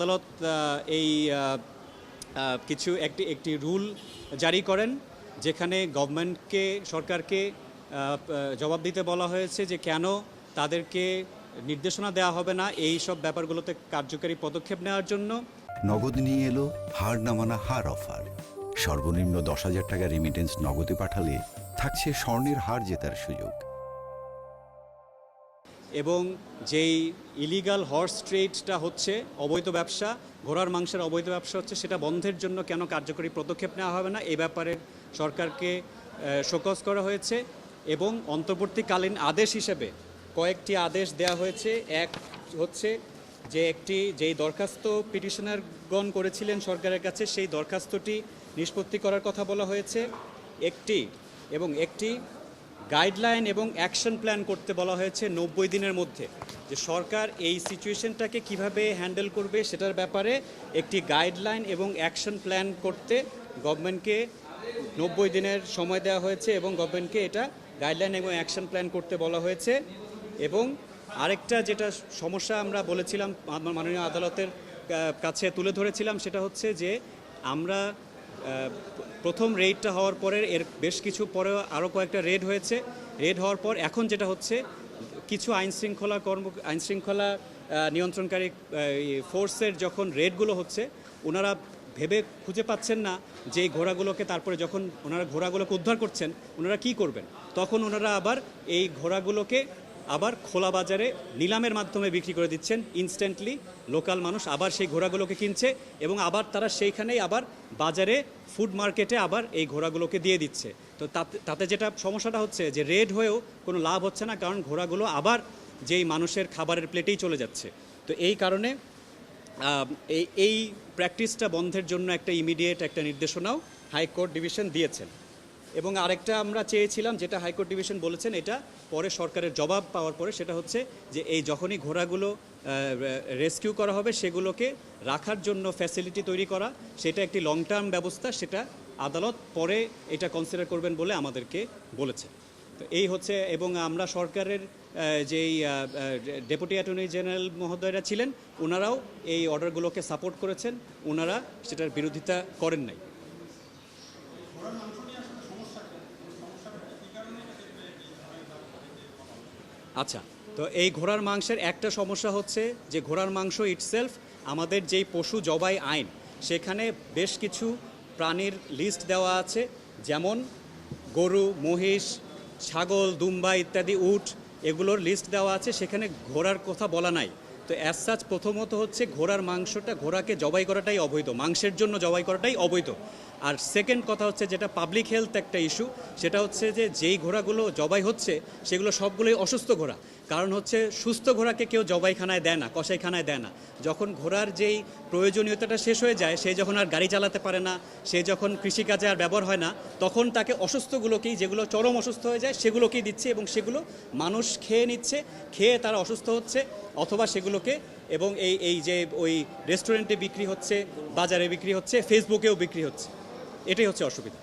আদালত এই কিছু একটি রুল জারি করেন যেখানে গভর্নমেন্টকে সরকারকে জবাব দিতে বলা হয়েছে যে কেন তাদেরকে নির্দেশনা দেওয়া হবে না এই সব ব্যাপারগুলোতে কার্যকরী পদক্ষেপ নেওয়ার জন্য। নগদ নিয়ে এলো হার না মানা হার অফার। সর্বনিম্ন 10,000 টাকা রেমিটেন্স নগদে পাঠালে থাকছে স্বর্ণের হার জেতার সুযোগ। এবং যেই ইলিগাল হর্স ট্রেডটা হচ্ছে, অবৈধ ব্যবসা, ঘোড়ার মাংসের অবৈধ ব্যবসা হচ্ছে, সেটা বন্ধের জন্য কেন কার্যকরী পদক্ষেপ নেওয়া হবে না এই ব্যাপারে সরকারকে শোকজ করা হয়েছে। এবং অন্তর্বর্তীকালীন আদেশ হিসেবে কয়েকটি আদেশ দেওয়া হয়েছে। এক হচ্ছে যে যেই দরখাস্ত পিটিশনারগণ করেছিলেন সরকারের কাছে সেই দরখাস্তটি নিষ্পত্তি করার কথা বলা হয়েছে। একটি গাইডলাইন এবং অ্যাকশন প্ল্যান করতে বলা হয়েছে 90 দিনের মধ্যে, যে সরকার এই সিচুয়েশনটাকে কিভাবে হ্যান্ডেল করবে সেটার ব্যাপারে একটি গাইডলাইন এবং অ্যাকশন প্ল্যান করতে গভর্নমেন্টকে 90 দিনের সময় দেওয়া হয়েছে এবং গভর্নমেন্টকে এটা গাইডলাইন এবং অ্যাকশন প্ল্যান করতে বলা হয়েছে। এবং আরেকটা যেটা সমস্যা আমরা বলেছিলাম, মাননীয় আদালতের কাছে তুলে ধরেছিলাম, সেটা হচ্ছে যে আমরা প্রথম রেডটা হওয়ার পরে এর বেশ কিছু পরে আরও কয়েকটা রেড হয়েছে। রেড হওয়ার পর এখন যেটা হচ্ছে, কিছু আইনশৃঙ্খলা নিয়ন্ত্রণকারী ফোর্সের যখন রেডগুলো হচ্ছে, ওনারা ভেবে খুঁজে পাচ্ছেন না যে এই ঘোড়াগুলোকে, তারপরে যখন ওনারা ঘোড়াগুলোকে উদ্ধার করছেন ওনারা কি করবেন, তখন ওনারা আবার এই ঘোড়াগুলোকে আবার খোলা বাজারে নিলামের মাধ্যমে বিক্রি করে দিচ্ছেন। ইনস্ট্যান্টলি লোকাল মানুষ আবার সেই ঘোড়াগুলোকে কিনছে এবং আবার তারা সেইখানেই আবার বাজারে ফুড মার্কেটে আবার এই ঘোড়াগুলোকে দিয়ে দিচ্ছে। তো তাতে যেটা সমস্যাটা হচ্ছে যে রেড হয়েও কোনো লাভ হচ্ছে না, কারণ ঘোড়াগুলো আবার যেই মানুষের খাবারের প্লেটেই চলে যাচ্ছে। তো এই কারণে এই প্র্যাকটিসটা বন্ধের জন্য একটা ইমিডিয়েট একটা নির্দেশনাও হাইকোর্ট ডিভিশন দিয়েছেন। এবং আরেকটা আমরা চেয়েছিলাম, যেটা হাইকোর্ট ডিভিশন বলেছেন, এটা পরে সরকারের জবাব পাওয়ার পরে, সেটা হচ্ছে যে এই যখনই ঘোড়াগুলো রেস্কিউ করা হবে সেগুলোকে রাখার জন্য ফ্যাসিলিটি তৈরি করা, সেটা একটি লং টার্ম ব্যবস্থা, সেটা আদালত পরে এটা কনসিডার করবেন বলে আমাদেরকে বলেছে। তো এই হচ্ছে, এবং আমরা সরকারের যেই ডেপুটি অ্যাটর্নি জেনারেল মহোদয়রা ছিলেন ওনারাও এই অর্ডারগুলোকে সাপোর্ট করেছেন, ওনারা সেটার বিরোধিতা করেন নাই। আচ্ছা, তো এই ঘোড়ার মাংসের একটা সমস্যা হচ্ছে যে ঘোড়ার মাংস ইটসেলফ, আমাদের যেই পশু জবাই আইন সেখানে বেশ কিছু প্রাণীর লিস্ট দেওয়া আছে, যেমন গরু, মহিষ, ছাগল, দুম্বা ইত্যাদি, উট, এগুলোর লিস্ট দেওয়া আছে, সেখানে ঘোড়ার কথা বলা নাই। তো অ্যাজ সাচ প্রথমত হচ্ছে ঘোড়ার মাংসটা, ঘোড়াকে জবাই করাটাই অবৈধ, মাংসের জন্য জবাই করাটাই অবৈধ। আর সেকেন্ড কথা হচ্ছে, যেটা পাবলিক হেলথ একটা ইস্যু, সেটা হচ্ছে যে যেই ঘোড়াগুলো জবাই হচ্ছে সেগুলো সবগুলোই অসুস্থ ঘোড়া। কারণ হচ্ছে সুস্থ ঘোড়াকে কেউ জবাইখানায় দেয় না, কসাইখানায় দেয় না। যখন ঘোড়ার যেই প্রয়োজনীয়তাটা শেষ হয়ে যায়, সে যখন আর গাড়ি চালাতে পারে না, সে যখন কৃষিকাজে আর ব্যবহার হয় না, তখন তাকে অসুস্থগুলোকেই, যেগুলো চরম অসুস্থ হয়ে যায় সেগুলোকেই দিচ্ছে এবং সেগুলো মানুষ খেয়ে নিচ্ছে, খেয়ে তারা অসুস্থ হচ্ছে, অথবা সেগুলোকে এবং এই যে ওই রেস্টুরেন্টে বিক্রি হচ্ছে, বাজারে বিক্রি হচ্ছে, ফেসবুকেও বিক্রি হচ্ছে, এটাই হচ্ছে অসুবিধা।